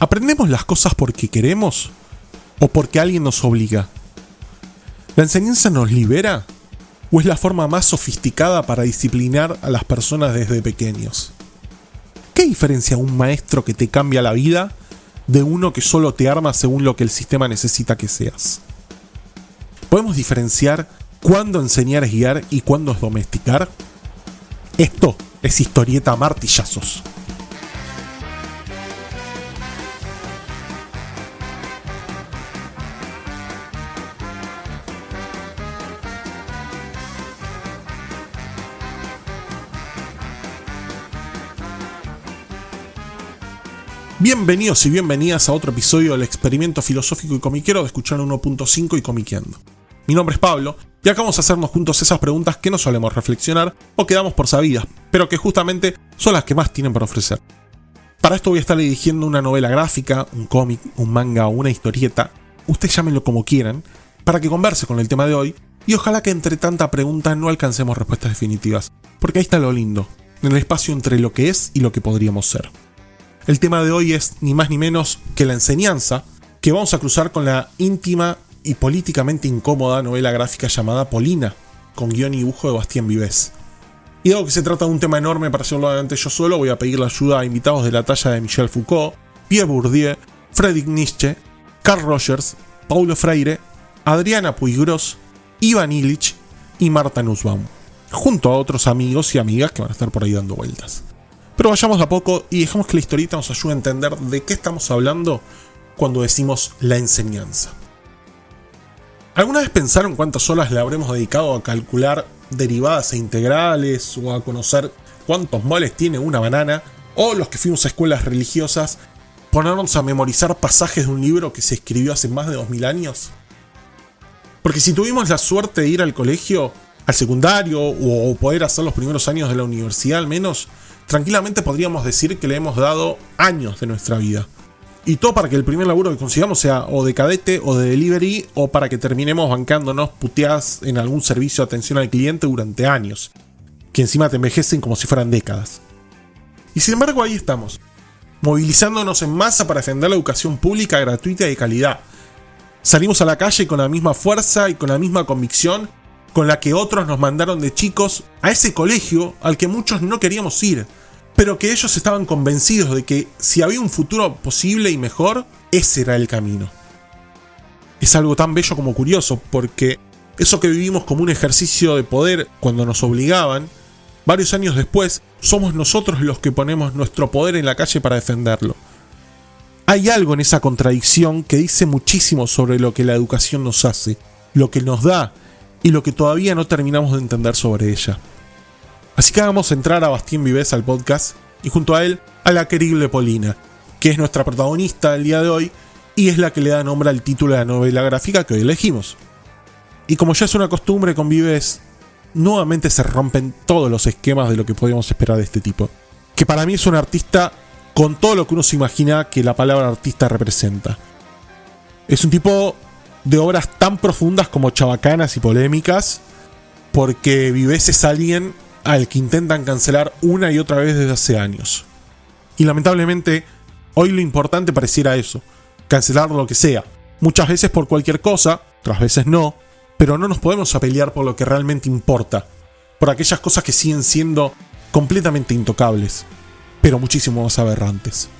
¿Aprendemos las cosas porque queremos o porque alguien nos obliga? ¿La enseñanza nos libera o es la forma más sofisticada para disciplinar a las personas desde pequeños? ¿Qué diferencia un maestro que te cambia la vida de uno que solo te arma según lo que el sistema necesita que seas? ¿Podemos diferenciar cuándo enseñar es guiar y cuándo es domesticar? Esto es Historieta Martillazos. Bienvenidos y bienvenidas a otro episodio del experimento filosófico y comiquero de Escuchar 1.5 y Comiqueando. Mi nombre es Pablo y acá vamos a hacernos juntos esas preguntas que no solemos reflexionar o que damos por sabidas, pero que justamente son las que más tienen por ofrecer. Para esto voy a estar dirigiendo una novela gráfica, un cómic, un manga o una historieta, ustedes llámenlo como quieran, para que converse con el tema de hoy y ojalá que entre tanta pregunta no alcancemos respuestas definitivas, porque ahí está lo lindo, en el espacio entre lo que es y lo que podríamos ser. El tema de hoy es ni más ni menos que la enseñanza, que vamos a cruzar con la íntima y políticamente incómoda novela gráfica llamada Polina, con guión y dibujo de Bastien Vives. Y dado que se trata de un tema enorme para hacerlo adelante yo solo, voy a pedir la ayuda a invitados de la talla de Michel Foucault, Pierre Bourdieu, Friedrich Nietzsche, Carl Rogers, Paulo Freire, Adriana Puigros, Ivan Illich y Marta Nussbaum, junto a otros amigos y amigas que van a estar por ahí dando vueltas. Pero vayamos de a poco y dejemos que la historieta nos ayude a entender de qué estamos hablando cuando decimos la enseñanza. ¿Alguna vez pensaron cuántas horas le habremos dedicado a calcular derivadas e integrales o a conocer cuántos moles tiene una banana? O los que fuimos a escuelas religiosas, ponernos a memorizar pasajes de un libro que se escribió hace más de 2000 años. Porque si tuvimos la suerte de ir al colegio, al secundario o poder hacer los primeros años de la universidad al menos, tranquilamente podríamos decir que le hemos dado años de nuestra vida. Y todo para que el primer laburo que consigamos sea o de cadete o de delivery o para que terminemos bancándonos puteadas en algún servicio de atención al cliente durante años, que encima te envejecen como si fueran décadas. Y sin embargo ahí estamos, movilizándonos en masa para defender la educación pública gratuita y de calidad. Salimos a la calle con la misma fuerza y con la misma convicción con la que otros nos mandaron de chicos a ese colegio al que muchos no queríamos ir, pero que ellos estaban convencidos de que si había un futuro posible y mejor, ese era el camino. Es algo tan bello como curioso, porque eso que vivimos como un ejercicio de poder cuando nos obligaban, varios años después somos nosotros los que ponemos nuestro poder en la calle para defenderlo. Hay algo en esa contradicción que dice muchísimo sobre lo que la educación nos hace, lo que nos da y lo que todavía no terminamos de entender sobre ella. Así que vamos a entrar a Bastien Vives al podcast y junto a él a la querible Polina, que es nuestra protagonista del día de hoy y es la que le da nombre al título de la novela gráfica que hoy elegimos. Y como ya es una costumbre con Vives, nuevamente se rompen todos los esquemas de lo que podíamos esperar de este tipo, que para mí es un artista con todo lo que uno se imagina que la palabra artista representa. Es un tipo de obras tan profundas como chabacanas y polémicas, porque Vives es alguien al que intentan cancelar una y otra vez desde hace años. Y lamentablemente, hoy lo importante pareciera eso, cancelar lo que sea. Muchas veces por cualquier cosa, otras veces no, pero no nos podemos pelear por lo que realmente importa, por aquellas cosas que siguen siendo completamente intocables, pero muchísimo más aberrantes.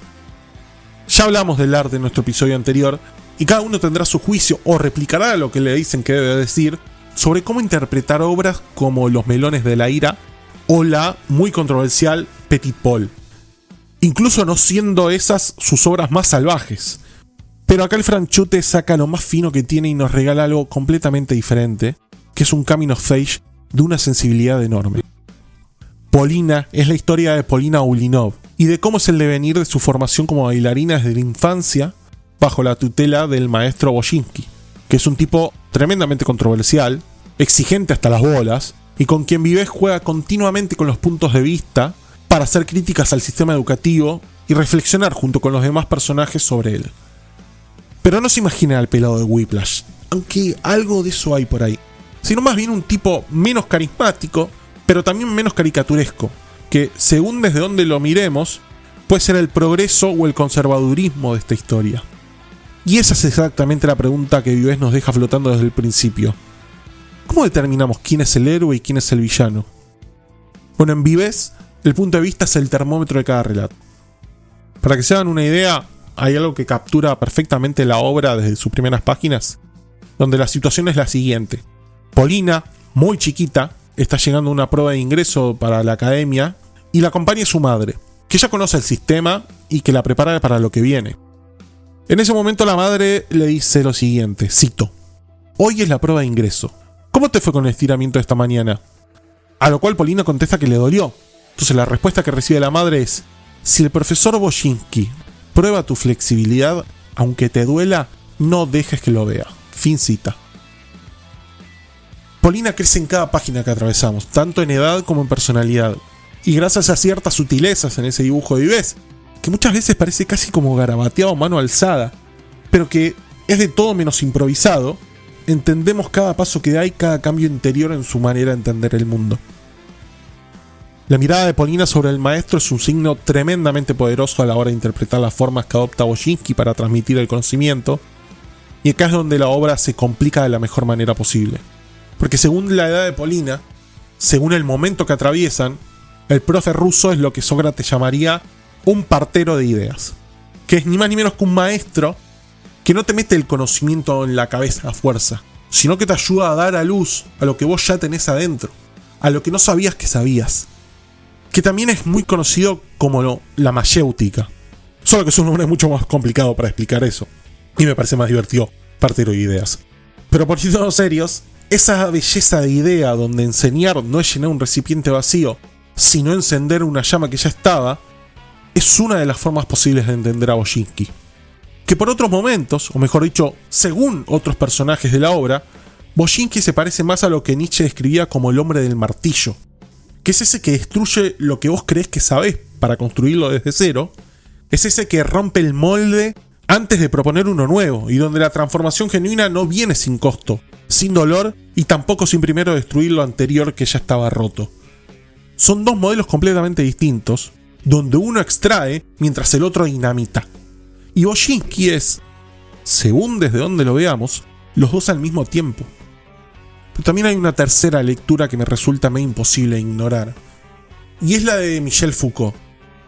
Ya hablamos del arte en nuestro episodio anterior, y cada uno tendrá su juicio o replicará lo que le dicen que debe decir sobre cómo interpretar obras como Los melones de la ira o la muy controversial Petit Paul, incluso no siendo esas sus obras más salvajes. Pero acá el franchute saca lo más fino que tiene y nos regala algo completamente diferente, que es un coming of age de una sensibilidad enorme. Polina es la historia de Polina Ulinov y de cómo es el devenir de su formación como bailarina desde la infancia bajo la tutela del maestro Bojinsky, que es un tipo tremendamente controversial, exigente hasta las bolas, y con quien Vives juega continuamente con los puntos de vista para hacer críticas al sistema educativo y reflexionar junto con los demás personajes sobre él. Pero no se imagina al pelado de Whiplash, aunque algo de eso hay por ahí, sino más bien un tipo menos carismático, pero también menos caricaturesco, que según desde donde lo miremos, puede ser el progreso o el conservadurismo de esta historia. Y esa es exactamente la pregunta que Vives nos deja flotando desde el principio. ¿Cómo determinamos quién es el héroe y quién es el villano? Bueno, en Vives, el punto de vista es el termómetro de cada relato. Para que se hagan una idea, hay algo que captura perfectamente la obra desde sus primeras páginas, donde la situación es la siguiente. Polina, muy chiquita, está llegando a una prueba de ingreso para la academia y la acompaña su madre, que ya conoce el sistema y que la prepara para lo que viene. En ese momento la madre le dice lo siguiente, cito: "Hoy es la prueba de ingreso. ¿Cómo te fue con el estiramiento de esta mañana?". A lo cual Polina contesta que le dolió. Entonces la respuesta que recibe la madre es: "Si el profesor Boyinski prueba tu flexibilidad, aunque te duela, no dejes que lo vea". Fin cita. Polina crece en cada página que atravesamos, tanto en edad como en personalidad. Y gracias a ciertas sutilezas en ese dibujo de Vives, que muchas veces parece casi como garabateado a mano alzada, pero que es de todo menos improvisado, entendemos cada paso que da y cada cambio interior en su manera de entender el mundo. La mirada de Polina sobre el maestro es un signo tremendamente poderoso a la hora de interpretar las formas que adopta Boyinski para transmitir el conocimiento, y acá es donde la obra se complica de la mejor manera posible. Porque según la edad de Polina, según el momento que atraviesan, el profe ruso es lo que Sócrates llamaría un partero de ideas, que es ni más ni menos que un maestro que no te mete el conocimiento en la cabeza a fuerza, sino que te ayuda a dar a luz a lo que vos ya tenés adentro, a lo que no sabías que sabías, que también es muy conocido como la mayéutica, solo que es un nombre mucho más complicado para explicar eso, y me parece más divertido partero de ideas. Pero por siendo serios, esa belleza de idea donde enseñar no es llenar un recipiente vacío, sino encender una llama que ya estaba, es una de las formas posibles de entender a Boyinski. Que por otros momentos, o mejor dicho, según otros personajes de la obra, Boyinski se parece más a lo que Nietzsche describía como el hombre del martillo, que es ese que destruye lo que vos creés que sabés para construirlo desde cero, es ese que rompe el molde antes de proponer uno nuevo, y donde la transformación genuina no viene sin costo, sin dolor y tampoco sin primero destruir lo anterior que ya estaba roto. Son dos modelos completamente distintos, donde uno extrae mientras el otro dinamita. Y Boyinski es, según desde donde lo veamos, los dos al mismo tiempo. Pero también hay una tercera lectura que me resulta medio imposible ignorar, y es la de Michel Foucault.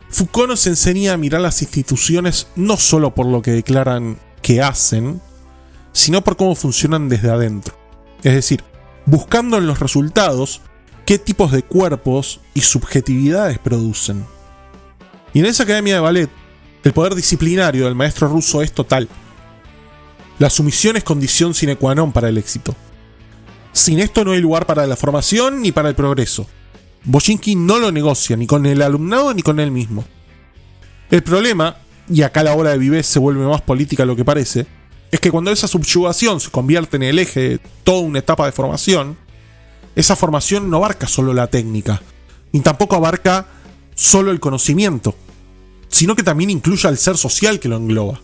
Foucault nos enseña a mirar las instituciones no solo por lo que declaran que hacen, sino por cómo funcionan desde adentro. Es decir, buscando en los resultados qué tipos de cuerpos y subjetividades producen. Y en esa academia de ballet, el poder disciplinario del maestro ruso es total. La sumisión es condición sine qua non para el éxito. Sin esto no hay lugar para la formación ni para el progreso. Boyinski no lo negocia ni con el alumnado ni con él mismo. El problema, y acá la obra de Vives se vuelve más política de lo que parece, es que cuando esa subyugación se convierte en el eje de toda una etapa de formación, esa formación no abarca solo la técnica, ni tampoco abarca solo el conocimiento, sino que también incluye al ser social que lo engloba.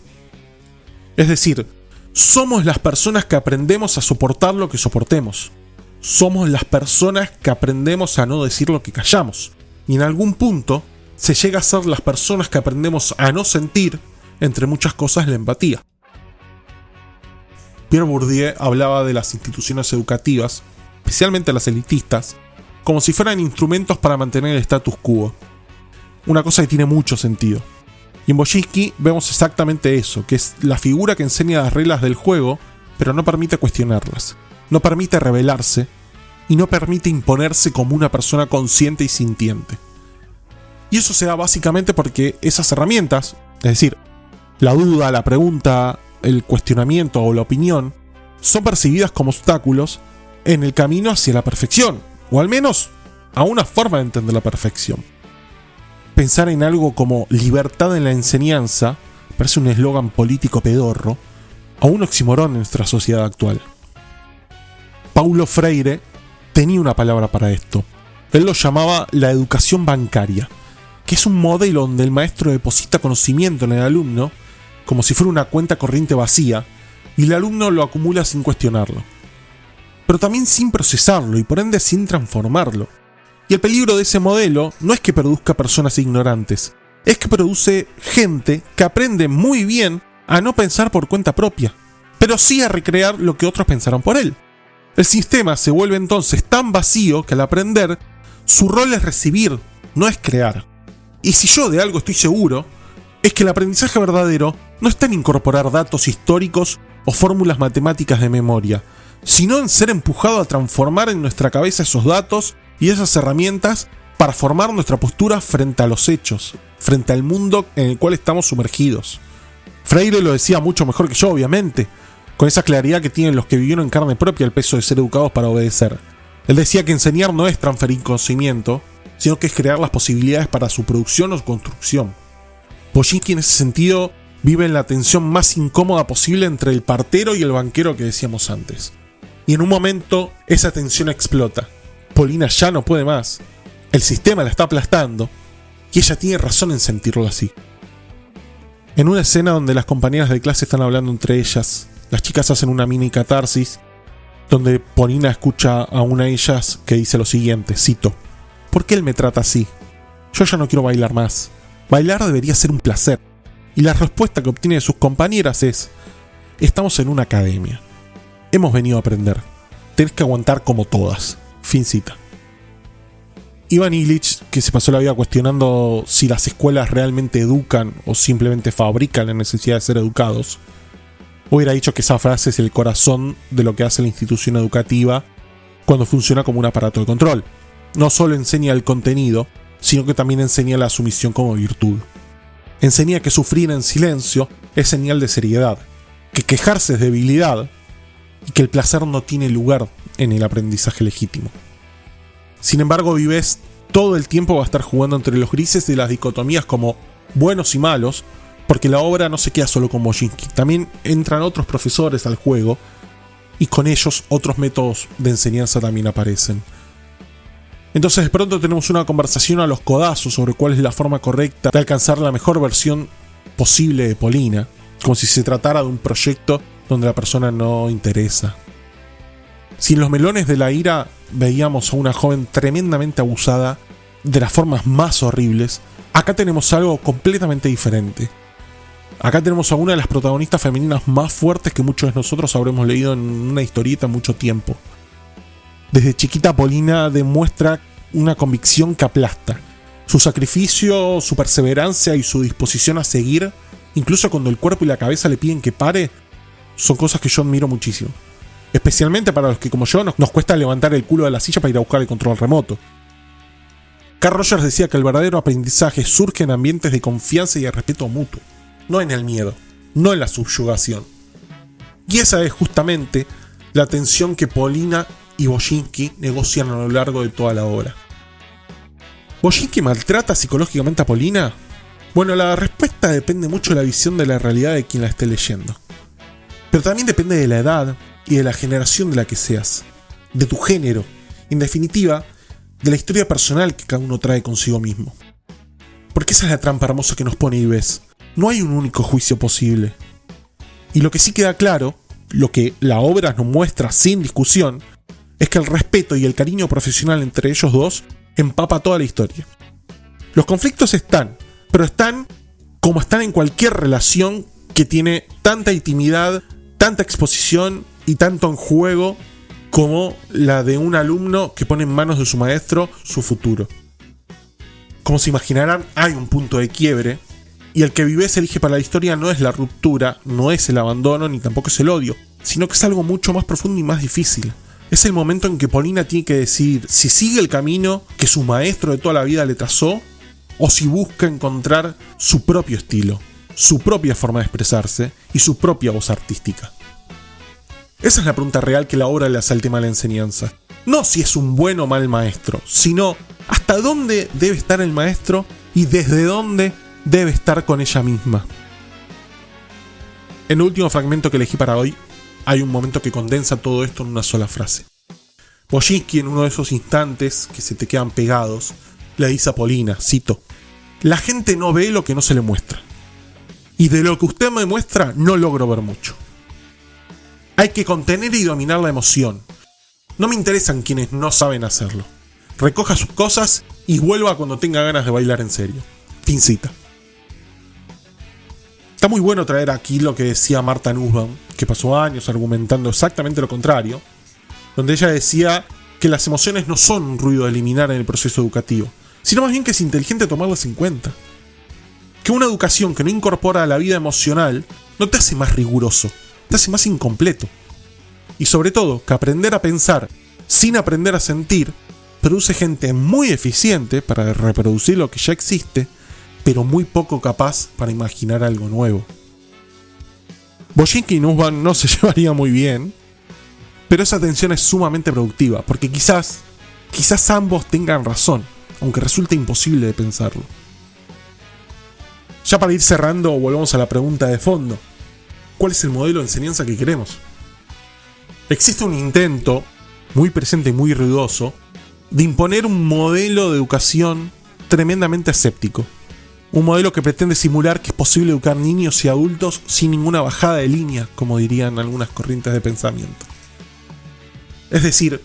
Es decir, somos las personas que aprendemos a soportar lo que soportemos. Somos las personas que aprendemos a no decir lo que callamos. Y en algún punto se llega a ser las personas que aprendemos a no sentir, entre muchas cosas, la empatía. Pierre Bourdieu hablaba de las instituciones educativas, especialmente las elitistas, como si fueran instrumentos para mantener el status quo. Una cosa que tiene mucho sentido. Y en Boyinski vemos exactamente eso, que es la figura que enseña las reglas del juego, pero no permite cuestionarlas, no permite rebelarse, y no permite imponerse como una persona consciente y sintiente. Y eso se da básicamente porque esas herramientas, es decir, la duda, la pregunta, el cuestionamiento o la opinión, son percibidas como obstáculos en el camino hacia la perfección, o al menos a una forma de entender la perfección. Pensar en algo como libertad en la enseñanza parece un eslogan político pedorro, o un oxímoron en nuestra sociedad actual. Paulo Freire tenía una palabra para esto. Él lo llamaba la educación bancaria, que es un modelo donde el maestro deposita conocimiento en el alumno como si fuera una cuenta corriente vacía, y el alumno lo acumula sin cuestionarlo, pero también sin procesarlo y por ende sin transformarlo. Y el peligro de ese modelo no es que produzca personas ignorantes, es que produce gente que aprende muy bien a no pensar por cuenta propia, pero sí a recrear lo que otros pensaron por él. El sistema se vuelve entonces tan vacío que al aprender, su rol es recibir, no es crear. Y si yo de algo estoy seguro, es que el aprendizaje verdadero no está en incorporar datos históricos o fórmulas matemáticas de memoria, sino en ser empujado a transformar en nuestra cabeza esos datos y esas herramientas para formar nuestra postura frente a los hechos, frente al mundo en el cual estamos sumergidos. Freire lo decía mucho mejor que yo, obviamente, con esa claridad que tienen los que vivieron en carne propia el peso de ser educados para obedecer. Él decía que enseñar no es transferir conocimiento, sino que es crear las posibilidades para su producción o construcción. Boginski en ese sentido vive en la tensión más incómoda posible entre el partero y el banquero que decíamos antes. Y en un momento esa tensión explota. Polina ya no puede más. El sistema la está aplastando y ella tiene razón en sentirlo así. En una escena donde las compañeras de clase están hablando entre ellas, las chicas hacen una mini catarsis donde Polina escucha a una de ellas que dice lo siguiente, cito: ¿por qué él me trata así? Yo ya no quiero bailar más. Bailar debería ser un placer. Y la respuesta que obtiene de sus compañeras es: estamos en una academia. Hemos venido a aprender. Tenés que aguantar como todas. Fin cita. Ivan Illich, que se pasó la vida cuestionando si las escuelas realmente educan o simplemente fabrican la necesidad de ser educados, hubiera dicho que esa frase es el corazón de lo que hace la institución educativa cuando funciona como un aparato de control. No solo enseña el contenido, sino que también enseña la sumisión como virtud. Enseña que sufrir en silencio es señal de seriedad, que quejarse es debilidad y que el placer no tiene lugar en el aprendizaje legítimo. Sin embargo, Vives todo el tiempo va a estar jugando entre los grises de las dicotomías como buenos y malos, porque la obra no se queda solo con Boginski, también entran otros profesores al juego y con ellos otros métodos de enseñanza también aparecen. Entonces de pronto tenemos una conversación a los codazos sobre cuál es la forma correcta de alcanzar la mejor versión posible de Polina, como si se tratara de un proyecto donde la persona no interesa. Si en Los melones de la ira veíamos a una joven tremendamente abusada de las formas más horribles, acá tenemos algo completamente diferente. Acá tenemos a una de las protagonistas femeninas más fuertes que muchos de nosotros habremos leído en una historieta en mucho tiempo. Desde chiquita Polina demuestra una convicción que aplasta. Su sacrificio, su perseverancia y su disposición a seguir, incluso cuando el cuerpo y la cabeza le piden que pare, son cosas que yo admiro muchísimo. Especialmente para los que como yo nos cuesta levantar el culo de la silla para ir a buscar el control remoto. Carl Rogers decía que el verdadero aprendizaje surge en ambientes de confianza y de respeto mutuo, no en el miedo, no en la subyugación. Y esa es justamente la tensión que Polina y Boginski negocian a lo largo de toda la obra. ¿Boginski maltrata psicológicamente a Polina? Bueno, la respuesta depende mucho de la visión de la realidad de quien la esté leyendo. Pero también depende de la edad y de la generación de la que seas, de tu género, y en definitiva, de la historia personal que cada uno trae consigo mismo. Porque esa es la trampa hermosa que nos pone Vives. No hay un único juicio posible. Y lo que sí queda claro, lo que la obra nos muestra sin discusión, es que el respeto y el cariño profesional entre ellos dos empapa toda la historia. Los conflictos están, pero están como están en cualquier relación que tiene tanta intimidad, tanta exposición y tanto en juego como la de un alumno que pone en manos de su maestro su futuro. Como se imaginarán, hay un punto de quiebre, y el que Vives elige para la historia no es la ruptura, no es el abandono, ni tampoco es el odio, sino que es algo mucho más profundo y más difícil. Es el momento en que Polina tiene que decidir si sigue el camino que su maestro de toda la vida le trazó, o si busca encontrar su propio estilo, su propia forma de expresarse y su propia voz artística. Esa es la pregunta real que la obra le hace al tema de la enseñanza. No si es un buen o mal maestro, sino hasta dónde debe estar el maestro y desde dónde debe estar con ella misma. En el último fragmento que elegí para hoy, hay un momento que condensa todo esto en una sola frase. Boginski, en uno de esos instantes que se te quedan pegados, le dice a Polina, cito: la gente no ve lo que no se le muestra. Y de lo que usted me muestra, no logro ver mucho. Hay que contener y dominar la emoción. No me interesan quienes no saben hacerlo. Recoja sus cosas y vuelva cuando tenga ganas de bailar en serio. Fin cita. Está muy bueno traer aquí lo que decía Martha Nussbaum, que pasó años argumentando exactamente lo contrario, donde ella decía que las emociones no son un ruido a eliminar en el proceso educativo, sino más bien que es inteligente tomarlas en cuenta. Que una educación que no incorpora a la vida emocional no te hace más riguroso, te hace más incompleto. Y sobre todo, que aprender a pensar sin aprender a sentir produce gente muy eficiente para reproducir lo que ya existe, pero muy poco capaz para imaginar algo nuevo. Boyinski y Nussbaum no se llevarían muy bien, pero esa tensión es sumamente productiva, porque quizás ambos tengan razón, aunque resulte imposible de pensarlo. Ya para ir cerrando, volvamos a la pregunta de fondo. ¿Cuál es el modelo de enseñanza que queremos? Existe un intento, muy presente y muy ruidoso, de imponer un modelo de educación tremendamente escéptico. Un modelo que pretende simular que es posible educar niños y adultos sin ninguna bajada de línea, como dirían algunas corrientes de pensamiento. Es decir,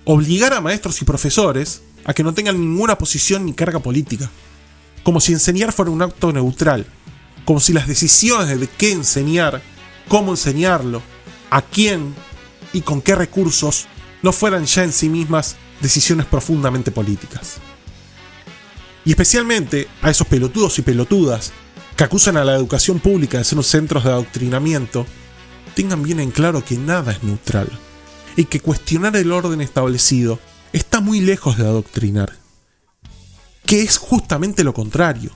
obligar a maestros y profesores a que no tengan ninguna posición ni carga política. Como si enseñar fuera un acto neutral. Como si las decisiones de qué enseñar, cómo enseñarlo, a quién y con qué recursos no fueran ya en sí mismas decisiones profundamente políticas. Y especialmente a esos pelotudos y pelotudas que acusan a la educación pública de ser unos centros de adoctrinamiento, tengan bien en claro que nada es neutral y que cuestionar el orden establecido está muy lejos de adoctrinar, que es justamente lo contrario.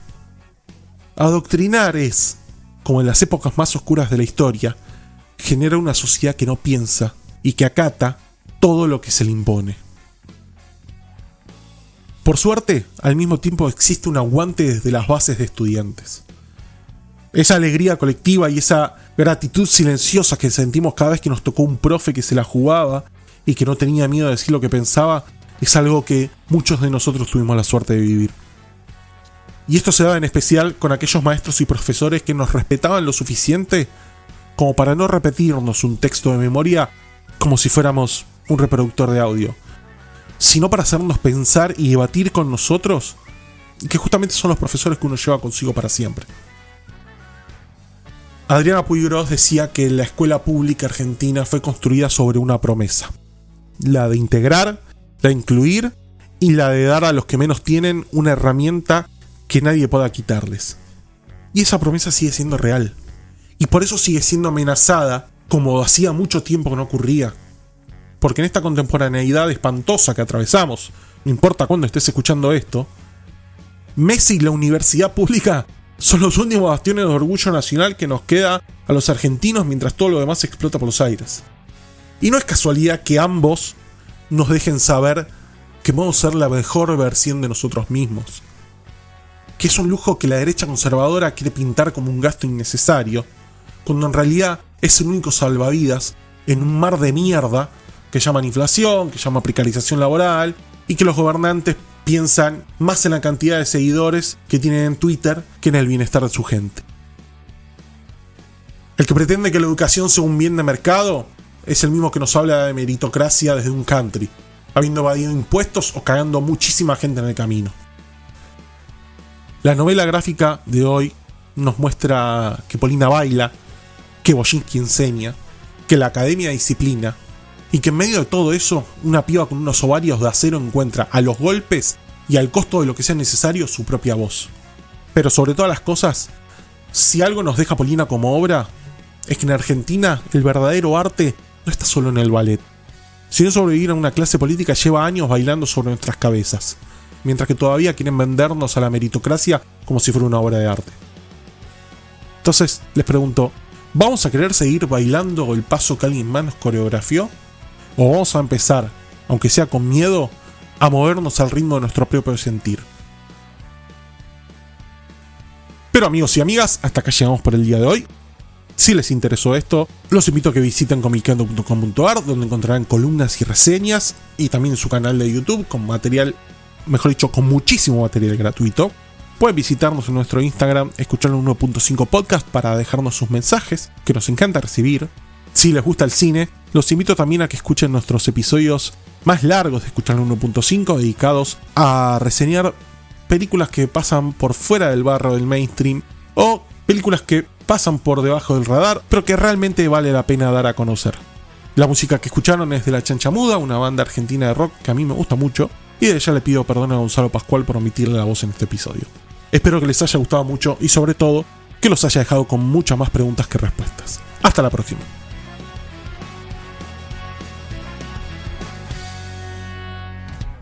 Adoctrinar es, como en las épocas más oscuras de la historia, genera una sociedad que no piensa y que acata todo lo que se le impone. Por suerte, al mismo tiempo existe un aguante desde las bases de estudiantes. Esa alegría colectiva y esa gratitud silenciosa que sentimos cada vez que nos tocó un profe que se la jugaba y que no tenía miedo de decir lo que pensaba, es algo que muchos de nosotros tuvimos la suerte de vivir. Y esto se daba en especial con aquellos maestros y profesores que nos respetaban lo suficiente como para no repetirnos un texto de memoria como si fuéramos un reproductor de audio, sino para hacernos pensar y debatir con nosotros, que justamente son los profesores que uno lleva consigo para siempre. Adriana Puiggrós decía que la escuela pública argentina fue construida sobre una promesa: la de integrar, la de incluir y la de dar a los que menos tienen una herramienta que nadie pueda quitarles. Y esa promesa sigue siendo real. Y por eso sigue siendo amenazada, como hacía mucho tiempo que no ocurría. Porque en esta contemporaneidad espantosa que atravesamos, no importa cuándo estés escuchando esto, Messi y la universidad pública son los últimos bastiones de orgullo nacional que nos queda a los argentinos mientras todo lo demás explota por los aires. Y no es casualidad que ambos nos dejen saber que podemos ser la mejor versión de nosotros mismos. Que es un lujo que la derecha conservadora quiere pintar como un gasto innecesario, cuando en realidad es el único salvavidas en un mar de mierda que llaman inflación, que llaman precarización laboral, y que los gobernantes piensan más en la cantidad de seguidores que tienen en Twitter que en el bienestar de su gente. El que pretende que la educación sea un bien de mercado es el mismo que nos habla de meritocracia desde un country, habiendo evadido impuestos o cagando muchísima gente en el camino. La novela gráfica de hoy nos muestra que Polina baila, que Boyinski enseña, que la academia disciplina, y que en medio de todo eso, una piba con unos ovarios de acero encuentra a los golpes y al costo de lo que sea necesario su propia voz. Pero sobre todas las cosas, si algo nos deja Polina como obra, es que en Argentina el verdadero arte no está solo en el ballet. Si no, sobrevivir a una clase política lleva años bailando sobre nuestras cabezas, mientras que todavía quieren vendernos a la meritocracia como si fuera una obra de arte. Entonces, les pregunto, ¿vamos a querer seguir bailando el paso que alguien más nos coreografió? ¿O vamos a empezar, aunque sea con miedo, a movernos al ritmo de nuestro propio sentir? Pero amigos y amigas, hasta acá llegamos por el día de hoy. Si les interesó esto, los invito a que visiten comiqueando.com.ar, donde encontrarán columnas y reseñas, y también su canal de YouTube con material, mejor dicho, con muchísimo material gratuito. Pueden visitarnos en nuestro Instagram, escuchar el 1.5 podcast para dejarnos sus mensajes, que nos encanta recibir. Si les gusta el cine, los invito también a que escuchen nuestros episodios más largos de Escuchar el 1.5, dedicados a reseñar películas que pasan por fuera del barro del mainstream, o películas que pasan por debajo del radar, pero que realmente vale la pena dar a conocer. La música que escucharon es de La Chancha Muda, una banda argentina de rock que a mí me gusta mucho, y de ella le pido perdón a Gonzalo Pascual por omitirle la voz en este episodio. Espero que les haya gustado mucho y sobre todo, que los haya dejado con muchas más preguntas que respuestas. Hasta la próxima.